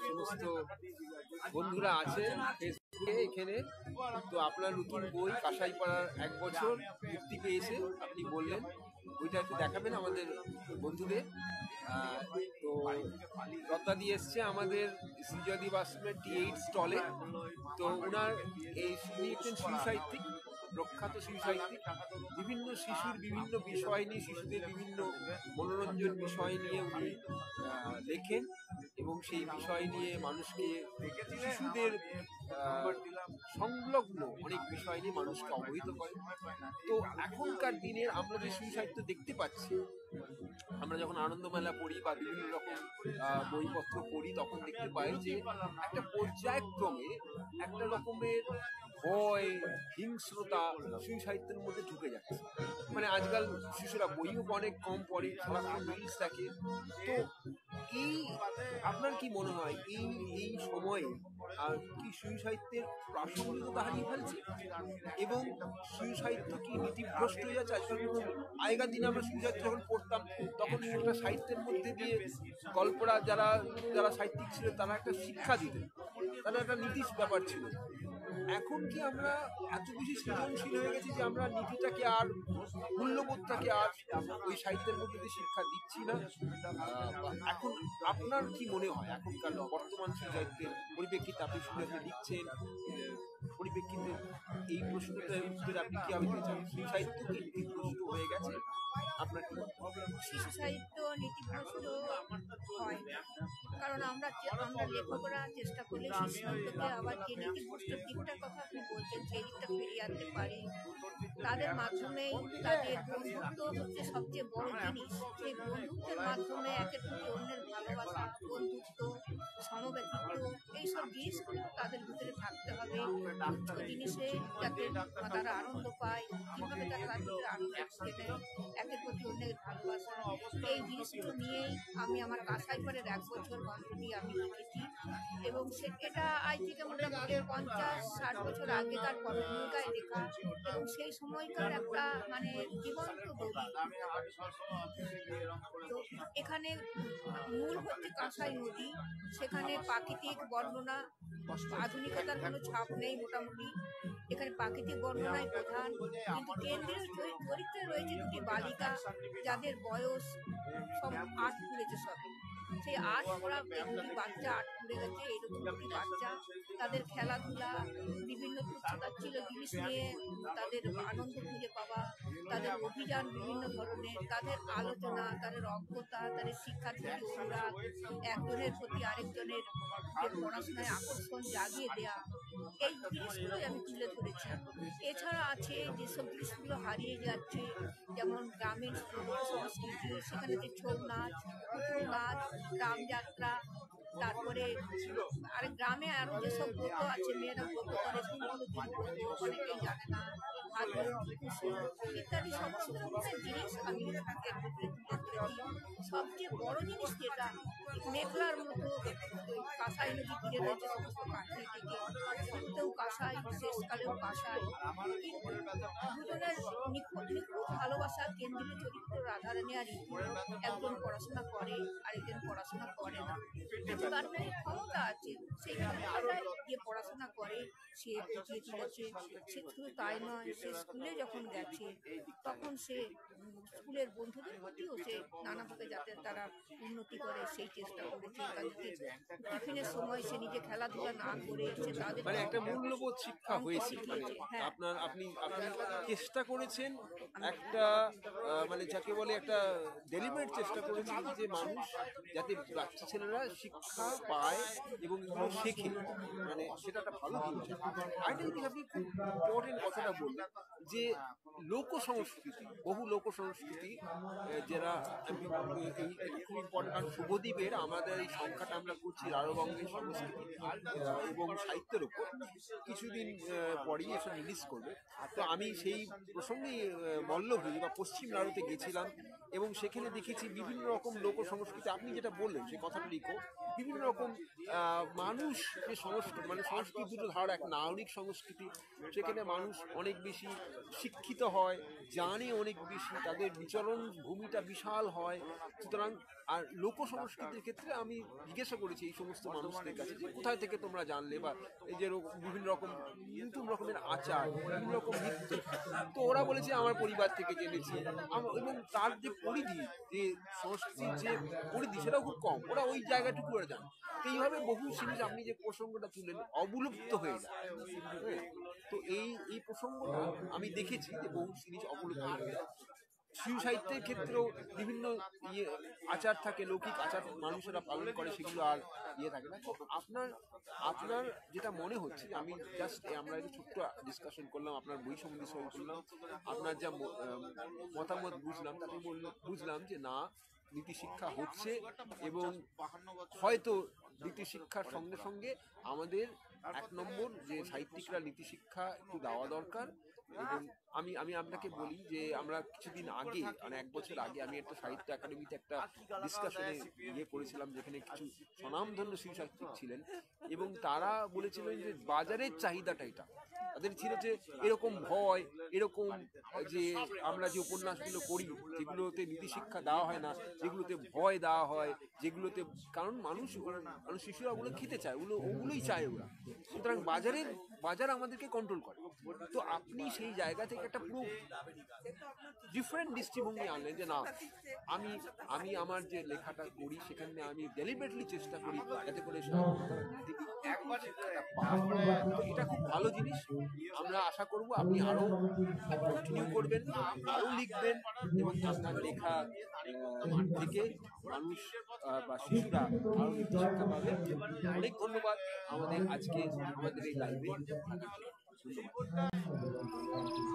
সমস্ত বন্ধুরা আছে ফেসবুকে এখানে। তো আপনার নতুন বই কাঁসাইপাড়ার 1 বছর মুক্তি পেয়েছে, আপনি বললেন বইটা একটু দেখাবেন আমাদের বন্ধুদের। তো দত্তাদি এসছে আমাদের শ্রীজয়দীপ আশ্রমের T8 স্টলে। তো ওনার উনি একজন শিশু সাহিত্যিক, প্রখ্যাত শিশু সাহিত্যিক। বিভিন্ন শিশুর বিভিন্ন বিষয় নিয়ে, শিশুদের বিভিন্ন মনোরঞ্জন বিষয় নিয়ে উনি লেখেন এবং সেই বিষয় নিয়ে মানুষকে, শিশুদের সংলগ্ন অনেক বিষয় নিয়ে মানুষকে অবহিত করে। তো এখনকার দিনের আমরা যে শিশু সাহিত্য দেখতে পাচ্ছি, আমরা যখন আনন্দমেলা পড়ি বা বিভিন্ন রকম বইপত্র পড়ি, তখন দেখতে পাই যে একটা পর্যায়ক্রমে একটা রকমের ভয়, হিংস্রতা শিশু সাহিত্যের মধ্যে ঢুকে যাচ্ছে। মানে আজকাল শিশুরা বইও অনেক কম পড়ে, সারাক্ষণ রিলস দেখে। তো এই আপনার কি মনে হয় এই সময়ে কি শিশু সাহিত্যের প্রাসঙ্গিকতা হারিয়ে ফেলছে এবং শিশু সাহিত্য কি নীতিভ্রষ্ট হয়ে যাচ্ছে? আজকাল আগেকার দিনে আমরা শিশু সাহিত্য যখন পড়তাম তখন একটা সাহিত্যের মধ্যে দিয়ে গল্পরা যারা যারা সাহিত্যিক ছিলেন তারা একটা শিক্ষা দিতেন, তাদের একটা নীতির ব্যাপার ছিল। এখন কি আমরা এত বেশি সৃজনশীল হয়ে গেছি যে আমরা নীতিটাকে আর মূল্যবোধটাকে আর ওই সাহিত্যের মধ্যে দিয়ে শিক্ষা দিচ্ছি না? এখন আপনার কি মনে হয় এখনকার বর্তমান সাহিত্যের পরিপ্রেক্ষিতে আপনি শুনে লিখছেন, পরিপ্রেক্ষিতে এই প্রশ্নটার উত্তরে আপনি কি আমি চান? শিশু সাহিত্য কি নীতিভ্রষ্ট হয়ে গেছে? আপনার কি? শিশু সাহিত্য নীতিভ্রষ্ট হয় না, কারণ আমরা লেখকরা চেষ্টা করলে শিশু সাহিত্যকে আবার যে নীতিভ্রষ্ট দিকটার কথা আপনি বলছেন সেই দিকটা ফিরিয়ে আনতে পারি। তাদের মাধ্যমেই তাদের বন্ধুত্ব হচ্ছে সবচেয়ে বড় জিনিস। সেই বন্ধুত্বের মাধ্যমে একের প্রতি অন্যের ভালোবাসা, বন্ধুত্ব, সমব্যক্তিত্ব, এইসব জিনিসগুলো তাদের ভিতরে থাকতে হবে। তুচ্ছ জিনিসে যাতে তারা আনন্দ পায়, কিভাবে তারা তার ভিতরে আনন্দ খুঁজে নেয়, একের প্রতি অন্যের ভালোবাসা, এই জিনিসগুলো নিয়েই আমি আমার কাঁসাইপাড়ের 1 বছর গল্পটি আমি লিখেছি। এবং এটা আজ থেকে মোটামুটি 50-60 বছর আগেকার ভূমিকায় লেখা, এবং সেই সময়কার একটা মানে জীবন্ত দলিল। তো এখানে মূল হচ্ছে কাঁসাই নদী, সেখানে প্রাকৃতিক বর্ণনা, আধুনিকতার কোনো ছাপ নেই মোটামুটি। এখানে প্রাকৃতিক বর্ণনাই প্রধান, কিন্তু কেন্দ্রীয় চরিত্রে রয়েছে 2টি বালিকা যাদের বয়স সব 8 পুড়েছে সবে। সেই 8 পড়া 2টি বাচ্চা 8 পুড়ে গেছে, এরকম 2টি বাচ্চা তাদের খেলাধুলা, বিভিন্ন তুচ্ছতাচ্ছিল্য জিনিস নিয়ে তাদের আনন্দ খুঁজে পাওয়া, তাদের অভিযান বিভিন্ন ধরনের, তাদের আলোচনা, তাদের অজ্ঞতা, তাদের শিক্ষার প্রতি অনুরাগ, একজনের প্রতি আরেকজনের যে পড়াশোনায় আকর্ষণ জাগিয়ে দেয়া, এই জিনিসগুলোই আমি তুলে ধরেছি। এছাড়া আছে যেসব জিনিসগুলো হারিয়ে যাচ্ছে, যেমন গ্রামীণ সংস্কৃতি, সেখানে যে ছৌ নাচ, পুতুল নাচ, রামযাত্রা, তারপরে আর গ্রামে আরো যেসব ব্রত আছে, মেয়েরা ব্রত করে, অনেকেই জানে না, ইত্যাদি সমস্ত রকমের জিনিস আমি তাকে তুলে ধরেছি। সবচেয়ে বড় জিনিস যেটা, মেঘলার মতো কাঁসাই নদী তীরে রয়েছে সমস্ত কাঠি থেকে, শুরুতেও কাঁসাই, শেষকালেও কাঁসাই, দুজনের নিখুঁত ভালোবাসা। কেন্দ্রীয় চরিত্র রাধারানী আর ঋতু, একজন পড়াশোনা করে আর একজন পড়াশোনা করে না। তার ক্ষমতা আছে, সেই ক্ষমতাটাই যে পড়াশোনা করে সে বুঝিয়ে তুলেছে। সে শুধু তাই নয়, সে স্কুলে যখন গেছে তখন সে স্কুলের বন্ধুদের প্রতিও সে নানাভাবে যাতে তারা উন্নতি করে সেই চেষ্টা করেছে। তাদেরকে টিফিনের সময় সে নিজে খেলাধুলা না করে সে তাদের মানে একটা মূল্যবোধ শিক্ষা হয়েছে। হ্যাঁ, আপনি চেষ্টা করেছেন একটা মানে যাকে বলে একটা ডেলিভারেট চেষ্টা করেছেন যে মানুষ যাতে বাচ্চা ছেলেরা শিক্ষা পায় এবং শেখে, মানে সেটা একটা ভালো জিনিস। আরেকটা জিনিস আপনি খুব ইম্পর্টেন্ট কথাটা বললেন যে লোক সংস্কৃতি, বহু লোক সংস্কৃতি, যারা খুব ইম্পর্টেন্ট। কারণ শুভদ্বীপের আমাদের এই সংখ্যাটা আমরা করছি রারবঙ্গের সংস্কৃতি এবং সাহিত্যের উপর, কিছুদিন পরেই এসব রিলিজ করবে। তো আমি সেই প্রসঙ্গেই মল্লভূমি বা পশ্চিম ভারতে গেছিলাম এবং সেখানে দেখেছি বিভিন্ন রকম লোক সংস্কৃতি, আপনি যেটা বললেন সে কথাটা লিখো, বিভিন্ন রকম মানুষ যে সংস্কৃতি, মানে সংস্কৃতি দুটো ধারা, এক নাগরিক সংস্কৃতি, সেখানে মানুষ অনেক বেশি শিক্ষিত হয়, জানে অনেক বেশি, তাদের বিচরণ ভূমিটা বিশাল হয়। সুতরাং আর লোক সংস্কৃতির ক্ষেত্রে আমি জিজ্ঞাসা করেছি এই সমস্ত মানুষদের কাছে যে কোথায় থেকে তোমরা জানলে, বা এই যে বিভিন্ন রকম নতুন রকমের আচার, বিভিন্ন রকম নৃত্য, তো ওরা বলেছে আমার পরিবার থেকে জেনেছি। এবং তার যে পরিধি, যে সংস্কৃতির যে পরিধি, সেটাও খুব কম, ওরা ওই জায়গাটুকু করে জানে। তো এইভাবে বহু জিনিস আপনি যে প্রসঙ্গটা তুললেন অবলুপ্ত হয়ে যায়। হ্যাঁ, তো এই প্রসঙ্গটা আমি দেখেছি যে বহু জিনিস অবলুপ্ত হয়ে যায়। শিশু সাহিত্যের ক্ষেত্রেও বিভিন্ন আচার থাকে, লৌকিক আচার মানুষেরা পালন করে, সেগুলো আর থাকে না। তো আপনার যেটা মনে হচ্ছে, যে আমি জাস্ট আমরা একটু ছোট্ট ডিসকাশন করলাম, আপনার বই সম্বন্ধে সই করলাম, আপনার যা মতামত বুঝলাম, তাতে বুঝলাম যে না, নীতি শিক্ষা হচ্ছে, এবং হয়তো নীতি শিক্ষার সঙ্গে সঙ্গে আমাদের 1 নম্বর যে সাহিত্যিকরা নীতি শিক্ষা একটু দেওয়া দরকার। এবং আমি আপনাকে বলি যে আমরা কিছুদিন আগে, মানে 1 বছর আগে, আমি একটা সাহিত্য একাডেমিতে একটা ডিসকাশনে করেছিলাম, যেখানে কিছু স্বনামধন্য শিশু সাহিত্যিক ছিলেন, এবং তারা বলেছিলেন যে বাজারের চাহিদাটা এটা, তাদের ছিল যে এরকম ভয়, এরকম যে আমরা যে উপন্যাসগুলো পড়ি যেগুলোতে নীতি শিক্ষা দেওয়া হয় না, যেগুলোতে ভয় দেওয়া হয়, যেগুলোতে, কারণ মানুষ শিশুরা ওগুলো খেতে চায়, ওগুলোই চায় ওরা। সুতরাং বাজার আমাদেরকে কন্ট্রোল করে। তো আপনি সেই জায়গা থেকে একটা পুরো ডিফারেন্ট দৃষ্টিভঙ্গি আনলেন, যে না, আমি আমার যে লেখাটা করি সেখানে আমি ডেলিবারেটলি চেষ্টা করি যাতে করে এটা খুব ভালো জিনিস। আমরা আশা করব আপনি আরো কন্টিনিউ করবেন, আরো লিখবেন, এবং আপনার লেখা থেকে মানুষ বা শিশুরা আরো নীতি শিক্ষা পাবে। অনেক ধন্যবাদ আমাদের এই লাইভে। ধন্যবাদ।